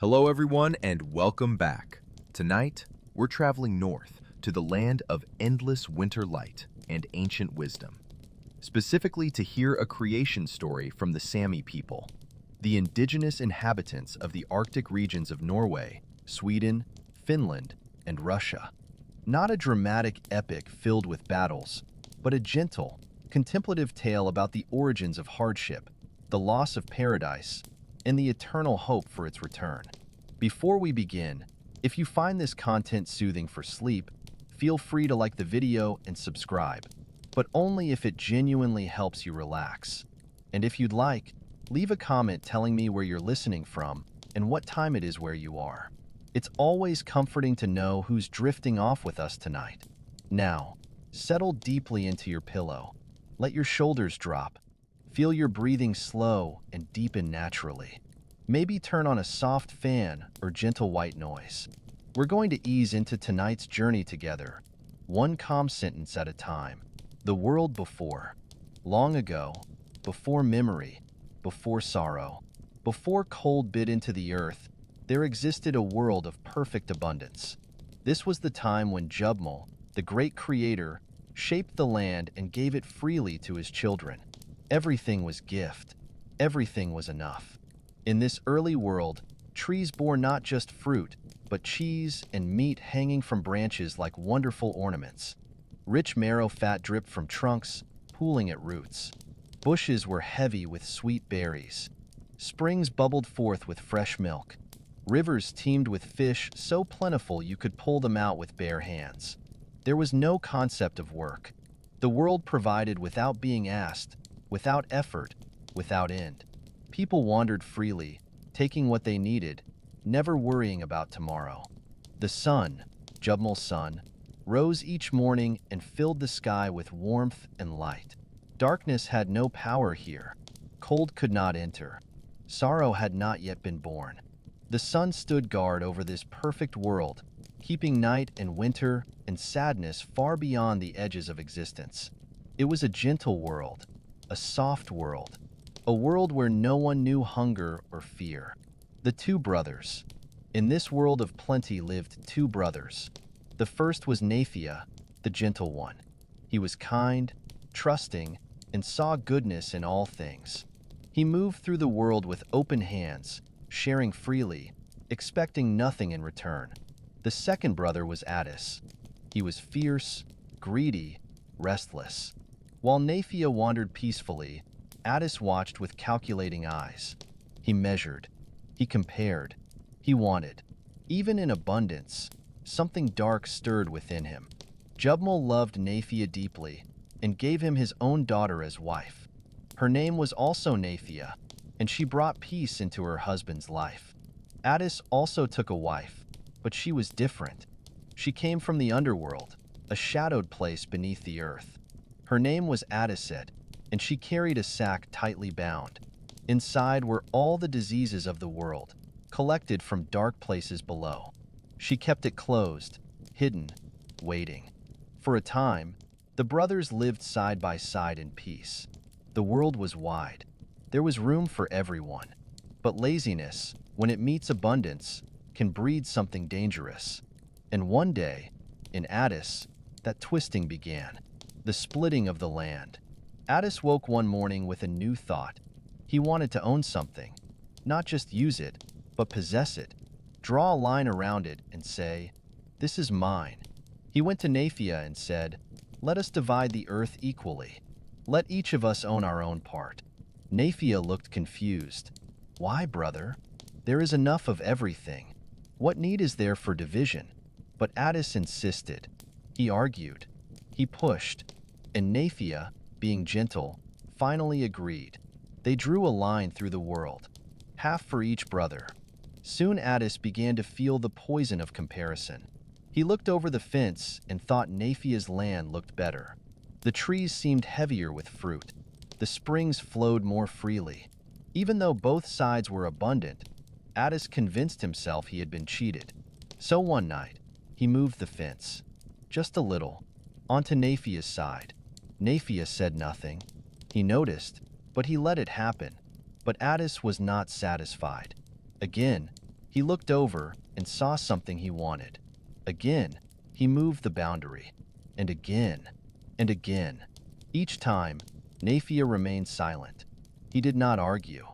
Hello, everyone, and welcome back. Tonight, we're traveling north to the land of endless winter light and ancient wisdom, specifically to hear a creation story from the Sami people, the indigenous inhabitants of the Arctic regions of Norway, Sweden, Finland, and Russia. Not a dramatic epic filled with battles, but a gentle, contemplative tale about the origins of hardship, the loss of paradise, and the eternal hope for its return. Before we begin, if you find this content soothing for sleep, feel free to like the video and subscribe, but only if it genuinely helps you relax. And if you'd like, leave a comment telling me where you're listening from and what time it is where you are. It's always comforting to know who's drifting off with us tonight. Now, settle deeply into your pillow. Let your shoulders drop. Feel your breathing slow and deepen naturally. Maybe turn on a soft fan or gentle white noise. We're going to ease into tonight's journey together, one calm sentence at a time. The world before. Long ago, before memory, before sorrow, before cold bit into the earth, there existed a world of perfect abundance. This was the time when Jubmel, the great creator, shaped the land and gave it freely to his children. Everything was gift. Everything was enough. In this early world, trees bore not just fruit, but cheese and meat hanging from branches like wonderful ornaments. Rich marrow fat dripped from trunks, pooling at roots. Bushes were heavy with sweet berries. Springs bubbled forth with fresh milk. Rivers teemed with fish so plentiful you could pull them out with bare hands. There was no concept of work. The world provided without being asked, without effort, without end. People wandered freely, taking what they needed, never worrying about tomorrow. The sun, Jubmel's sun, rose each morning and filled the sky with warmth and light. Darkness had no power here. Cold could not enter. Sorrow had not yet been born. The sun stood guard over this perfect world, keeping night and winter and sadness far beyond the edges of existence. It was a gentle world, a soft world, a world where no one knew hunger or fear. The two brothers. In this world of plenty lived two brothers. The first was Naithia, the gentle one. He was kind, trusting, and saw goodness in all things. He moved through the world with open hands, sharing freely, expecting nothing in return. The second brother was Attis. He was fierce, greedy, restless. While Naithia wandered peacefully, Attis watched with calculating eyes. He measured. He compared. He wanted. Even in abundance, something dark stirred within him. Jubmel loved Naithia deeply and gave him his own daughter as wife. Her name was also Naithia, and she brought peace into her husband's life. Attis also took a wife, but she was different. She came from the underworld, a shadowed place beneath the earth. Her name was Attis, and she carried a sack tightly bound. Inside were all the diseases of the world, collected from dark places below. She kept it closed, hidden, waiting. For a time, the brothers lived side by side in peace. The world was wide. There was room for everyone. But laziness, when it meets abundance, can breed something dangerous. And one day, in Attis, that twisting began. The splitting of the land. Attis woke one morning with a new thought. He wanted to own something, not just use it, but possess it. Draw a line around it and say, "This is mine." He went to Naithia and said, "Let us divide the earth equally. Let each of us own our own part." Naithia looked confused. "Why, brother? There is enough of everything. What need is there for division?" But Attis insisted. He argued. He pushed. And Naithia, being gentle, finally agreed. They drew a line through the world, half for each brother. Soon Attis began to feel the poison of comparison. He looked over the fence and thought Naithia's land looked better. The trees seemed heavier with fruit. The springs flowed more freely. Even though both sides were abundant, Attis convinced himself he had been cheated. So one night, he moved the fence, just a little, onto Naithia's side. Naithia said nothing. He noticed, but he let it happen. But Attis was not satisfied. Again, He looked over and saw something he wanted. Again, he moved the boundary. And again, and again. Each time, Naithia remained silent. He did not argue.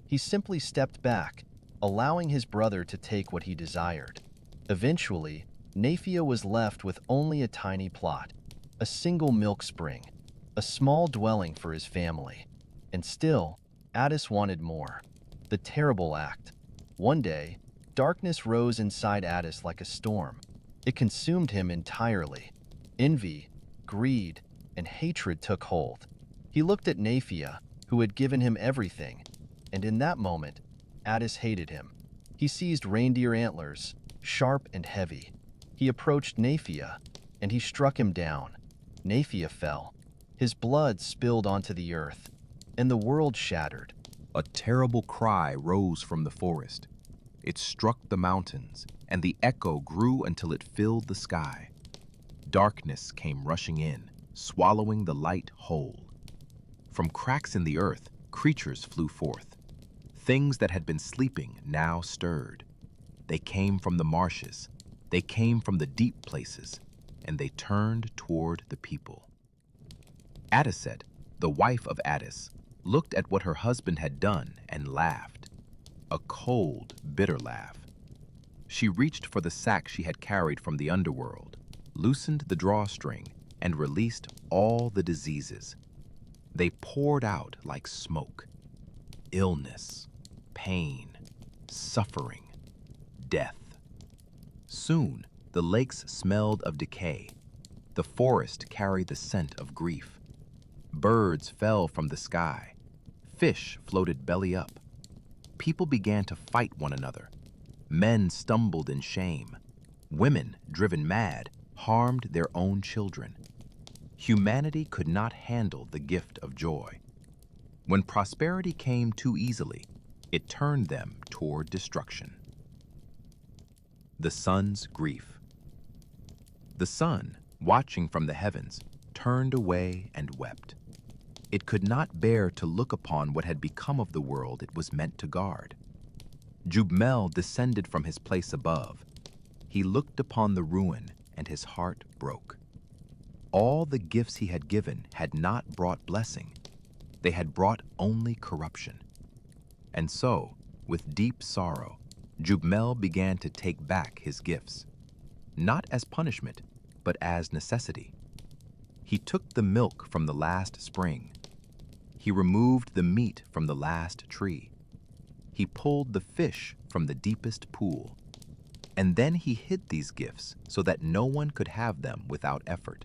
He simply stepped back, allowing his brother to take what he desired. Eventually, Naithia was left with only a tiny plot, a single milk spring, a small dwelling for his family. And still, Attis wanted more. The terrible act. One day, darkness rose inside Attis like a storm. It consumed him entirely. Envy, greed, and hatred took hold. He looked at Naithia, who had given him everything, and in that moment, Attis hated him. He seized reindeer antlers, sharp and heavy. He approached Naithia, and he struck him down. Naithia fell. His blood spilled onto the earth, and the world shattered. A terrible cry rose from the forest. It struck the mountains, and the echo grew until it filled the sky. Darkness came rushing in, swallowing the light whole. From cracks in the earth, creatures flew forth. Things that had been sleeping now stirred. They came from the marshes, they came from the deep places, and they turned toward the people. Attiset, the wife of Attis, looked at what her husband had done and laughed. A cold, bitter laugh. She reached for the sack she had carried from the underworld, loosened the drawstring, and released all the diseases. They poured out like smoke. Illness, pain, suffering, death. Soon, the lakes smelled of decay. The forest carried the scent of grief. Birds fell from the sky. Fish floated belly up. People began to fight one another. Men stumbled in shame. Women, driven mad, harmed their own children. Humanity could not handle the gift of joy. When prosperity came too easily, it turned them toward destruction. The sun's grief. The sun, watching from the heavens, turned away and wept. It could not bear to look upon what had become of the world it was meant to guard. Jubmel descended from his place above. He looked upon the ruin, and his heart broke. All the gifts he had given had not brought blessing. They had brought only corruption. And so, with deep sorrow, Jubmel began to take back his gifts, not as punishment, but as necessity. He took the milk from the last spring. He removed the meat from the last tree. He pulled the fish from the deepest pool. And then he hid these gifts so that no one could have them without effort.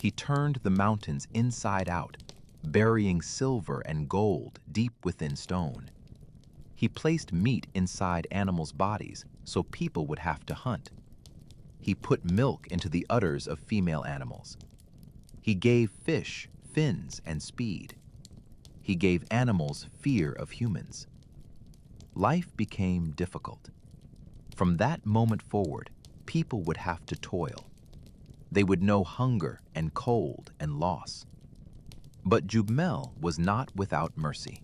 He turned the mountains inside out, burying silver and gold deep within stone. He placed meat inside animals' bodies so people would have to hunt. He put milk into the udders of female animals. He gave fish fins and speed. He gave animals fear of humans. Life became difficult. From that moment forward, people would have to toil. They would know hunger and cold and loss. But Jubmel was not without mercy.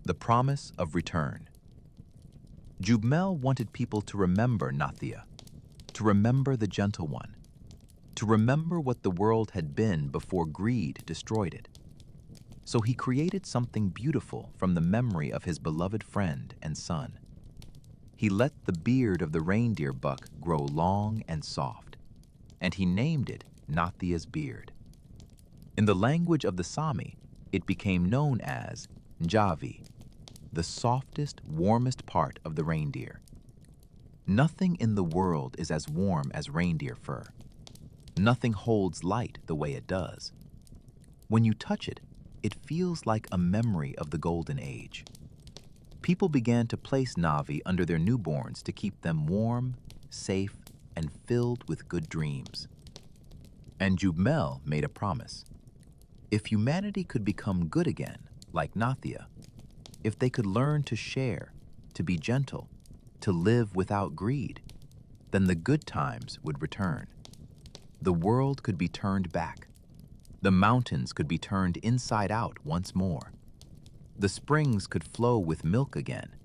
The promise of return. Jubmel wanted people to remember Naithia, to remember the Gentle One, to remember what the world had been before greed destroyed it. So he created something beautiful from the memory of his beloved friend and son. He let the beard of the reindeer buck grow long and soft, and he named it Naithia's beard. In the language of the Sami, it became known as Njavi, the softest, warmest part of the reindeer. Nothing in the world is as warm as reindeer fur. Nothing holds light the way it does. When you touch it, it feels like a memory of the golden age. People began to place Navi under their newborns to keep them warm, safe, and filled with good dreams. And Jubmel made a promise. If humanity could become good again, like Naithia, if they could learn to share, to be gentle, to live without greed, then the good times would return. The world could be turned back. The mountains could be turned inside out once more. The springs could flow with milk again.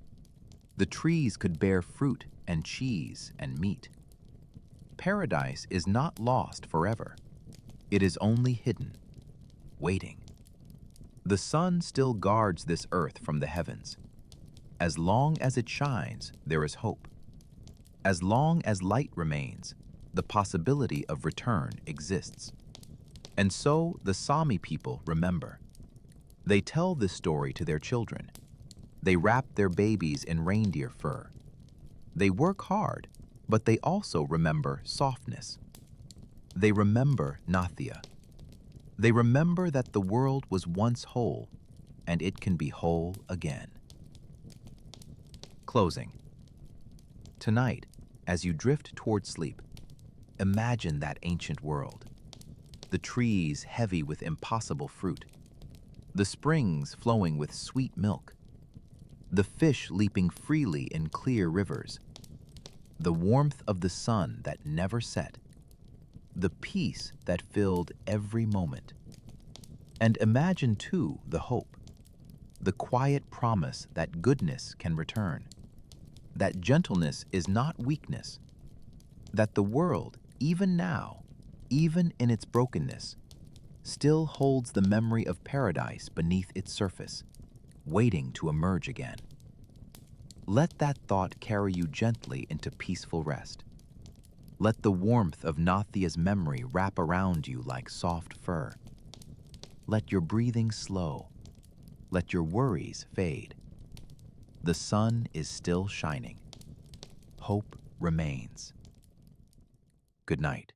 The trees could bear fruit and cheese and meat. Paradise is not lost forever. It is only hidden, waiting. The sun still guards this earth from the heavens. As long as it shines, there is hope. As long as light remains, the possibility of return exists. And so the Sami people remember. They tell this story to their children. They wrap their babies in reindeer fur. They work hard, but they also remember softness. They remember Naithia. They remember that the world was once whole, and it can be whole again. Closing. Tonight, as you drift toward sleep, imagine that ancient world. The trees heavy with impossible fruit. The springs flowing with sweet milk. The fish leaping freely in clear rivers. The warmth of the sun that never set. The peace that filled every moment. And imagine, too, the hope. The quiet promise that goodness can return. That gentleness is not weakness. That the world, even now, even in its brokenness, still holds the memory of paradise beneath its surface, waiting to emerge again. Let that thought carry you gently into peaceful rest. Let the warmth of Naithia's memory wrap around you like soft fur. Let your breathing slow. Let your worries fade. The sun is still shining. Hope remains. Good night.